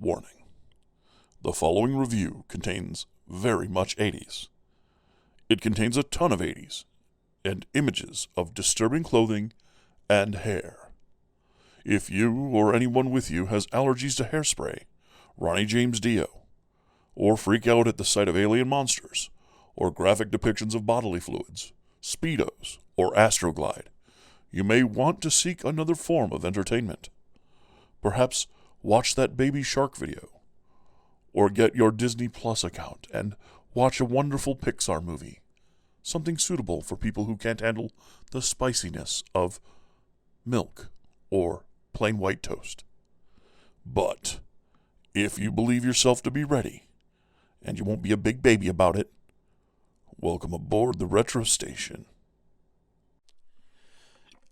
Warning. The following review contains very much 80s. It contains a ton of 80s and images of disturbing clothing and hair. If you or anyone with you has allergies to hairspray, Ronnie James Dio, or freak out at the sight of alien monsters, or graphic depictions of bodily fluids, Speedos, or Astroglide, you may want to seek another form of entertainment. Perhaps watch that Baby Shark video, or get your Disney Plus account and watch a wonderful Pixar movie. Something suitable for people who can't handle the spiciness of milk or plain white toast. But if you believe yourself to be ready, and you won't be a big baby about it, welcome aboard the Retro Station.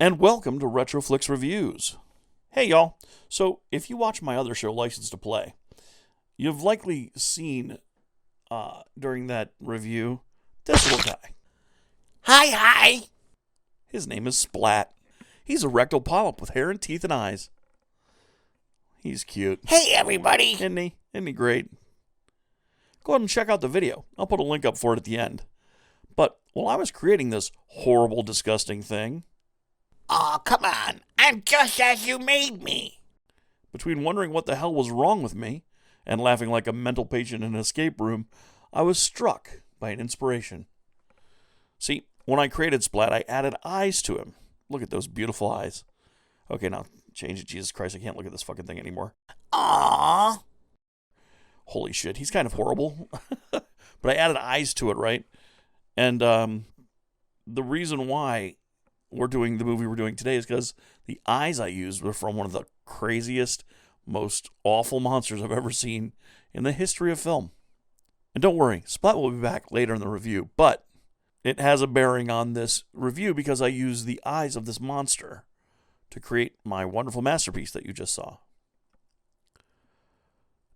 And welcome to Retro Flix Reviews. Hey y'all, so if you watch my other show, License to Play, you've likely seen, during that review, this little guy. Hi. His name is Splat. He's a rectal polyp with hair and teeth and eyes. He's cute. Hey, everybody. Isn't he? Isn't he great? Go ahead and check out the video. I'll put a link up for it at the end. But while I was creating this horrible, disgusting thing... Aw, come on. I'm just as you made me. Between wondering what the hell was wrong with me and laughing like a mental patient in an escape room, I was struck by an inspiration. See, when I created Splat, I added eyes to him. Look at those beautiful eyes. Okay, now, change it. Jesus Christ, I can't look at this fucking thing anymore. Aww. Holy shit, he's kind of horrible. But I added eyes to it, right? And the reason why we're doing the movie we're doing today is because the eyes I used were from one of the craziest, most awful monsters I've ever seen in the history of film. And don't worry, Splat will be back later in the review, but it has a bearing on this review because I used the eyes of this monster to create my wonderful masterpiece that you just saw.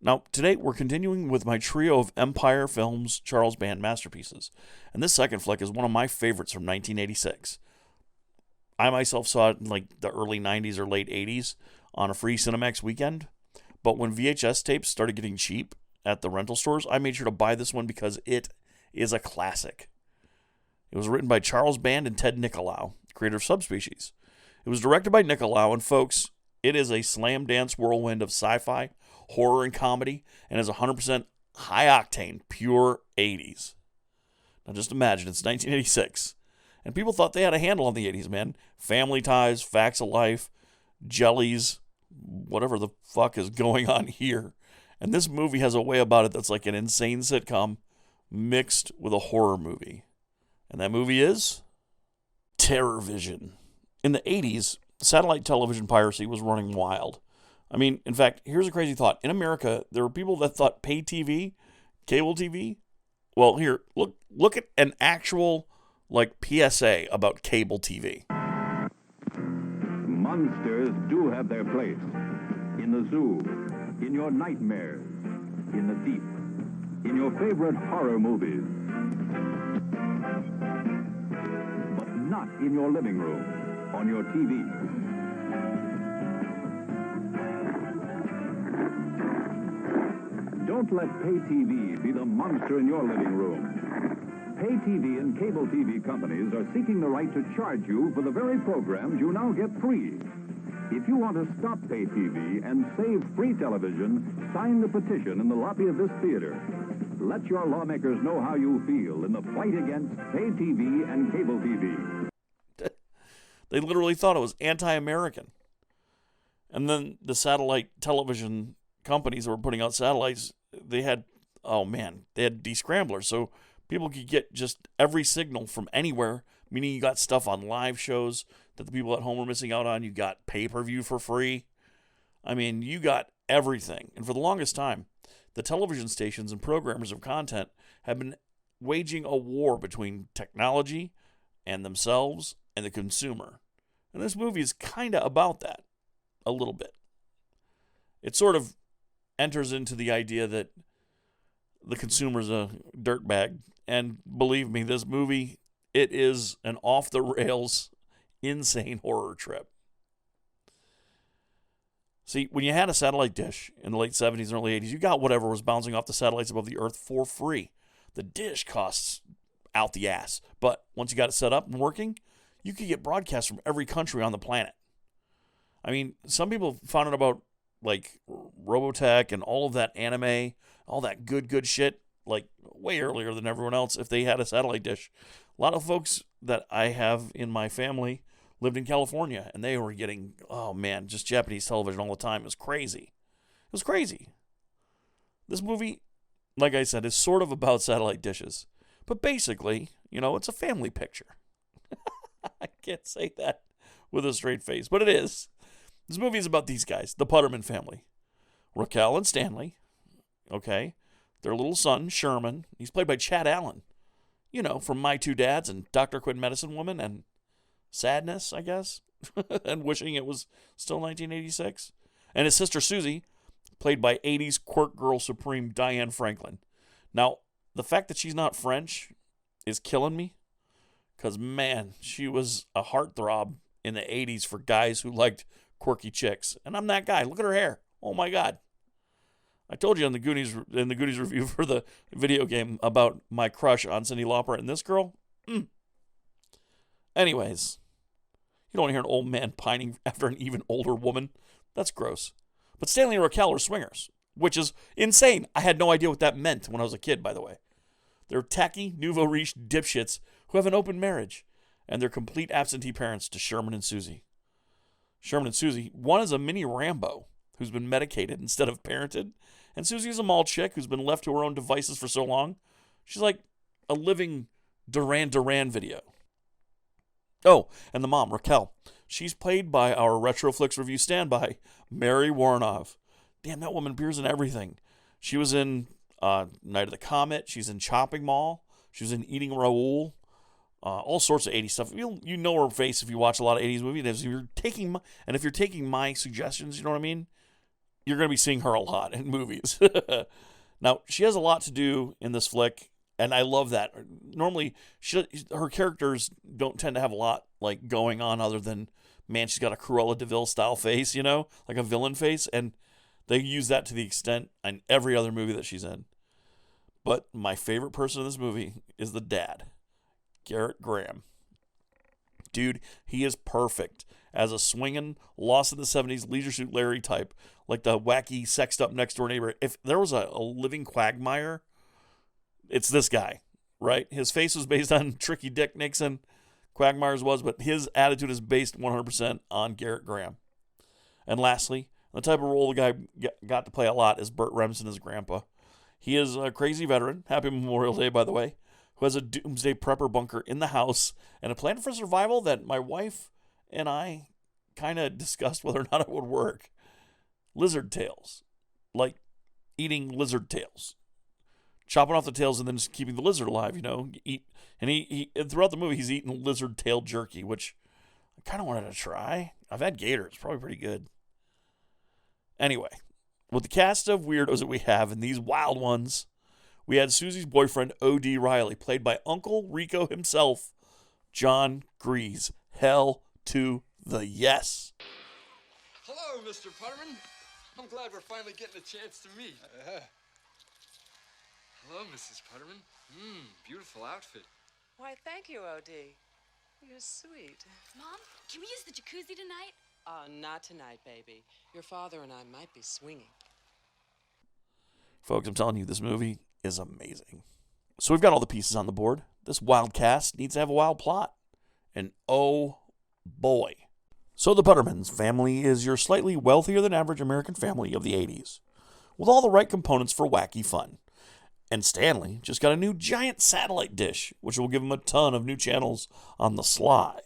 Now, today we're continuing with my trio of Empire Films Charles Band masterpieces, and this second flick is one of my favorites from 1986. I myself saw it in like the early 90s or late 80s on a free Cinemax weekend, but when VHS tapes started getting cheap at the rental stores, I made sure to buy this one because it is a classic. It was written by Charles Band and Ted Nicolau, creator of Subspecies. It was directed by Nicolau, and folks, it is a slam dance whirlwind of sci-fi, horror, and comedy, and is 100% high-octane, pure 80s. Now just imagine, it's 1986, and people thought they had a handle on the 80s, man. Family Ties, Facts of Life, Jellies, whatever the fuck is going on here. And this movie has a way about it that's like an insane sitcom mixed with a horror movie. And that movie is TerrorVision. In the 80s, satellite television piracy was running wild. I mean, in fact, here's a crazy thought. In America, there were people that thought pay TV, cable TV. Well, here, look at an actual, PSA about cable TV. Monsters do have their place. In the zoo, in your nightmares, in the deep, in your favorite horror movies. But not in your living room, on your TV. Don't let pay TV be the monster in your living room. Pay TV and cable TV companies are seeking the right to charge you for the very programs you now get free. If you want to stop pay TV and save free television, sign the petition in the lobby of this theater. Let your lawmakers know how you feel in the fight against pay TV and cable TV. They literally thought it was anti-American. And then the satellite television companies that were putting out satellites, they had descramblers, so people could get just every signal from anywhere, meaning you got stuff on live shows that the people at home were missing out on. You got pay-per-view for free. I mean, you got everything. And for the longest time, the television stations and programmers of content have been waging a war between technology and themselves and the consumer. And this movie is kind of about that, a little bit. It sort of enters into the idea that the consumer's a dirtbag. And believe me, this movie, it is an off-the-rails, insane horror trip. See, when you had a satellite dish in the late 70s and early 80s, you got whatever was bouncing off the satellites above the Earth for free. The dish costs out the ass. But once you got it set up and working, you could get broadcasts from every country on the planet. I mean, some people found out about, like, Robotech and all of that anime, all that good shit, like, way earlier than everyone else if they had a satellite dish. A lot of folks that I have in my family lived in California, and they were getting, oh man, just Japanese television all the time. It was crazy. It was crazy. This movie, like I said, is sort of about satellite dishes. But basically, it's a family picture. I can't say that with a straight face, but it is. This movie is about these guys, the Putterman family. Raquel and Stanley, okay? Their little son, Sherman, he's played by Chad Allen. From My Two Dads and Dr. Quinn Medicine Woman and Sadness, I guess, and wishing it was still 1986. And his sister Susie, played by 80s quirk girl supreme Diane Franklin. Now, the fact that she's not French is killing me, because, man, she was a heartthrob in the 80s for guys who liked quirky chicks. And I'm that guy. Look at her hair. Oh, my God. I told you in the Goonies review for the video game about my crush on Cyndi Lauper and this girl. Anyways, you don't want to hear an old man pining after an even older woman. That's gross. But Stanley and Raquel are swingers, which is insane. I had no idea what that meant when I was a kid, by the way. They're tacky, nouveau riche dipshits who have an open marriage, and they're complete absentee parents to Sherman and Susie. Sherman and Susie, one is a mini Rambo who's been medicated instead of parented, and Susie's a mall chick who's been left to her own devices for so long. She's like a living Duran Duran video. Oh, and the mom, Raquel. She's played by our Retroflix review standby, Mary Warnoff. Damn, that woman appears in everything. She was in Night of the Comet. She's in Chopping Mall. She was in Eating Raoul. All sorts of 80s stuff. You know her face if you watch a lot of 80s movies. If you're taking my suggestions, you know what I mean? You're going to be seeing her a lot in movies. Now, she has a lot to do in this flick, and I love that. Normally, her characters don't tend to have a lot like going on other than, man, she's got a Cruella de Vil style face, like a villain face, and they use that to the extent in every other movie that she's in. But my favorite person in this movie is the dad, Garrett Graham. Dude, he is perfect as a swinging, lost in the 70s, Leisure Suit Larry type, like the wacky, sexed up next door neighbor. If there was a living quagmire, it's this guy, right? His face was based on Tricky Dick Nixon, Quagmire's was, but his attitude is based 100% on Garrett Graham. And lastly, the type of role the guy got to play a lot is Burt Remsen as grandpa. He is a crazy veteran, happy Memorial Day, by the way, who has a doomsday prepper bunker in the house and a plan for survival that my wife and I kind of discussed whether or not it would work. Lizard tails. Like eating lizard tails. Chopping off the tails and then just keeping the lizard alive, And throughout the movie, he's eating lizard tail jerky, which I kind of wanted to try. I've had gator. It's probably pretty good. Anyway, with the cast of weirdos that we have and these wild ones, we had Susie's boyfriend, O.D. Riley, played by Uncle Rico himself, John Grease. Hell to the yes. Hello, Mr. Putterman. I'm glad we're finally getting a chance to meet. Hello, Mrs. Putterman. Beautiful outfit. Why, thank you, O.D. You're sweet. Mom, can we use the jacuzzi tonight? Not tonight, baby. Your father and I might be swinging. Folks, I'm telling you, this movie is amazing. So we've got all the pieces on the board. This wild cast needs to have a wild plot. And oh boy. So the Puttermans family is your slightly wealthier than average American family of the 80s, with all the right components for wacky fun. And Stanley just got a new giant satellite dish, which will give him a ton of new channels on the sly.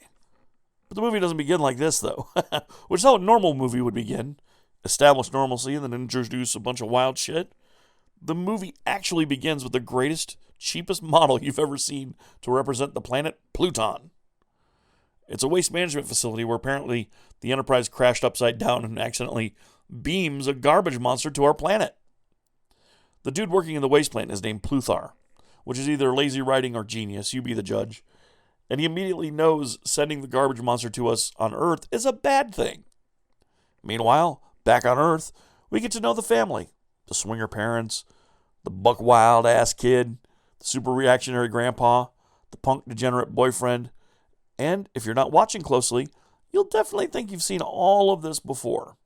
But the movie doesn't begin like this, though, which is how a normal movie would begin. Establish normalcy and then introduce a bunch of wild shit. The movie actually begins with the greatest, cheapest model you've ever seen to represent the planet Pluton. It's a waste management facility where apparently the Enterprise crashed upside down and accidentally beams a garbage monster to our planet. The dude working in the waste plant is named Pluthar, which is either lazy writing or genius, you be the judge. And he immediately knows sending the garbage monster to us on Earth is a bad thing. Meanwhile, Back on Earth, we get to know the family. The swinger parents, the buck wild ass kid, the super reactionary grandpa, the punk degenerate boyfriend. And if you're not watching closely, you'll definitely think you've seen all of this before.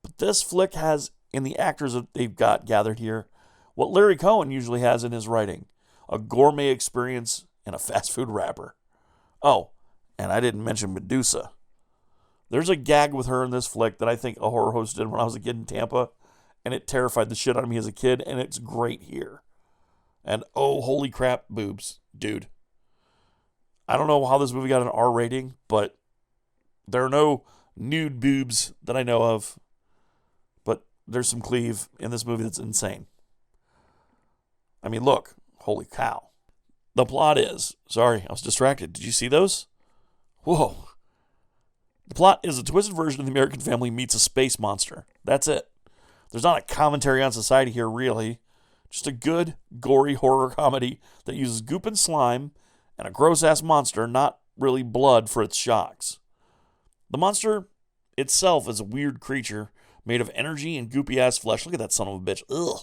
But this flick has, in the actors that they've got gathered here, what Larry Cohen usually has in his writing. A gourmet experience in a fast food wrapper. Oh, and I didn't mention Medusa. There's a gag with her in this flick that I think a horror host did when I was a kid in Tampa, and it terrified the shit out of me as a kid, and it's great here. And oh, holy crap, boobs, dude. I don't know how this movie got an R rating, but there are no nude boobs that I know of, but there's some cleave in this movie that's insane. I mean, look, holy cow. The plot is, sorry, I was distracted. Did you see those? Whoa. The plot is a twisted version of The American Family meets a space monster. That's it. There's not a commentary on society here, really. Just a good, gory horror comedy that uses goop and slime and a gross-ass monster, not really blood, for its shocks. The monster itself is a weird creature made of energy and goopy-ass flesh. Look at that son of a bitch. Ugh.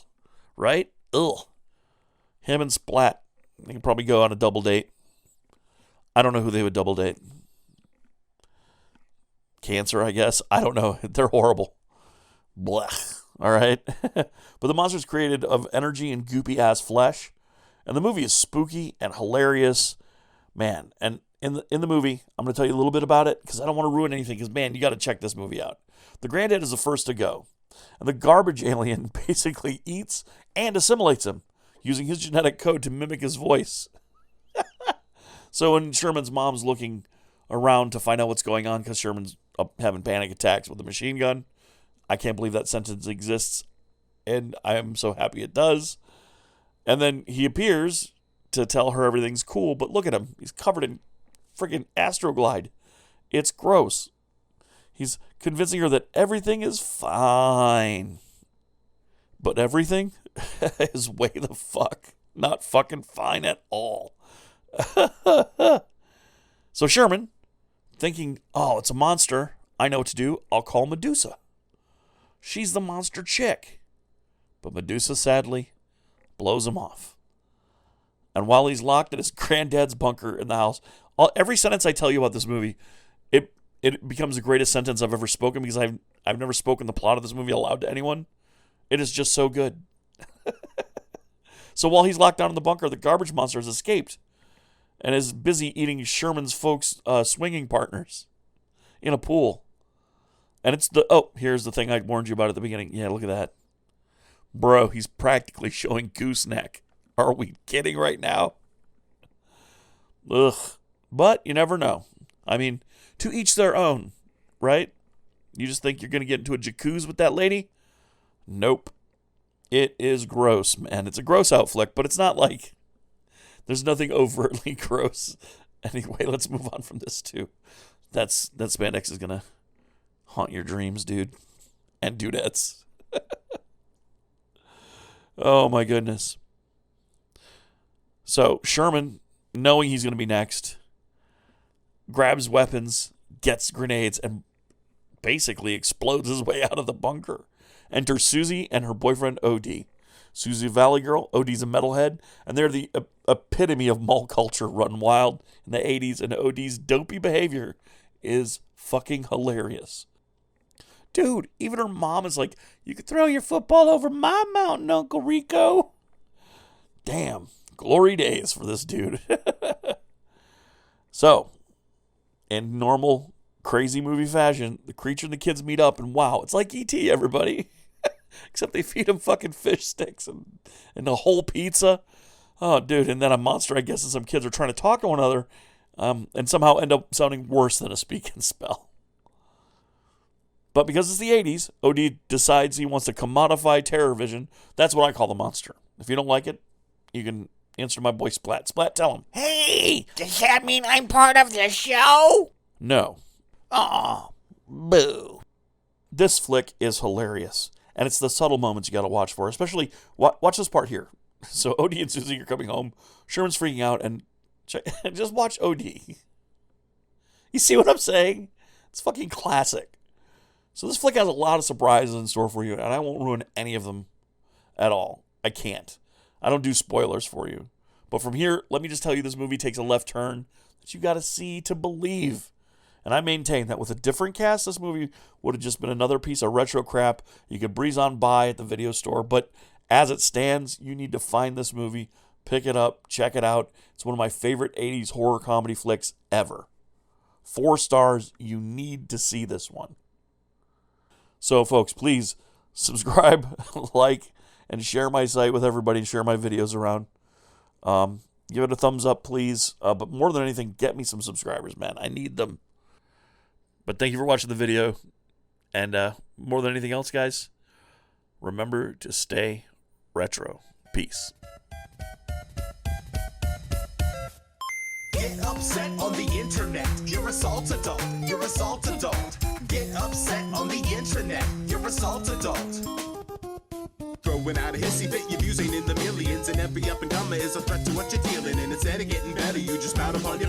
Right? Ugh. Him and Splat. They could probably go on a double date. I don't know who they would double date. Cancer, I guess. I don't know. They're horrible. Blech. All right. But the monster's created of energy and goopy ass flesh. And the movie is spooky and hilarious. Man. And in the movie, I'm going to tell you a little bit about it because I don't want to ruin anything because, man, you got to check this movie out. The granddad is the first to go. And the garbage alien basically eats and assimilates him, using his genetic code to mimic his voice. So when Sherman's mom's looking around to find out what's going on because Sherman's having panic attacks with a machine gun, I can't believe that sentence exists, and I am so happy it does. And then he appears to tell her everything's cool, but look at him. He's covered in freaking Astroglide. It's gross. He's convincing her that everything is fine. But everything is way the fuck not fucking fine at all. So Sherman, thinking, oh, it's a monster, I know what to do, I'll call Medusa. She's the monster chick. But Medusa, sadly, blows him off. And while he's locked in his granddad's bunker in the house, every sentence I tell you about this movie, it becomes the greatest sentence I've ever spoken because I've never spoken the plot of this movie aloud to anyone. It is just so good. So while he's locked down in the bunker, the garbage monster has escaped and is busy eating Sherman's folks' swinging partners in a pool. And here's the thing I warned you about at the beginning. Yeah, look at that. Bro, he's practically showing gooseneck. Are we kidding right now? Ugh. But you never know. I mean, to each their own, right? You just think you're going to get into a jacuzzi with that lady? Nope. It is gross, man. It's a gross out flick, but it's not like there's nothing overtly gross. Anyway, let's move on from this too. That spandex is going to haunt your dreams, dude. And dudettes. Oh my goodness. So Sherman, knowing he's going to be next, grabs weapons, gets grenades, and basically explodes his way out of the bunker. Enter Susie and her boyfriend, O.D. Susie Valley Girl, O.D.'s a metalhead, and they're the epitome of mall culture run wild in the 80s, and O.D.'s dopey behavior is fucking hilarious. Dude, even her mom is like, you could throw your football over my mountain, Uncle Rico. Damn, glory days for this dude. So, in normal crazy movie fashion, the creature and the kids meet up, and wow, it's like E.T., everybody. Except they feed him fucking fish sticks and a whole pizza. Oh, dude, and then a monster, I guess, and some kids are trying to talk to one another and somehow end up sounding worse than a speak and spell. But because it's the 80s, O.D. decides he wants to commodify TerrorVision. That's what I call the monster. If you don't like it, you can answer my boy Splat. Splat, tell him. Hey, does that mean I'm part of the show? No. Aw, boo. This flick is hilarious. And it's the subtle moments you got to watch for. Especially, watch this part here. So O.D. and Susie are coming home. Sherman's freaking out. And just watch O.D. You see what I'm saying? It's fucking classic. So this flick has a lot of surprises in store for you, and I won't ruin any of them at all. I can't. I don't do spoilers for you. But from here, let me just tell you this movie takes a left turn that you got to see to believe. And I maintain that with a different cast, this movie would have just been another piece of retro crap you could breeze on by at the video store. But as it stands, you need to find this movie, pick it up, check it out. It's one of my favorite 80s horror comedy flicks ever. 4 stars. You need to see this one. So, folks, please subscribe, like, and share my site with everybody and share my videos around. Give it a thumbs up, please. But more than anything, get me some subscribers, man. I need them. But thank you for watching the video. And more than anything else, guys, remember to stay retro. Peace. Get upset on the internet. You're a salt adult. You're a salt adult. Get upset on the internet. You're a salt adult. Throwing out a hissy fit, your views ain't in the millions, and every up and comer is a threat to what you're dealing. And instead of getting better, you just spout upon your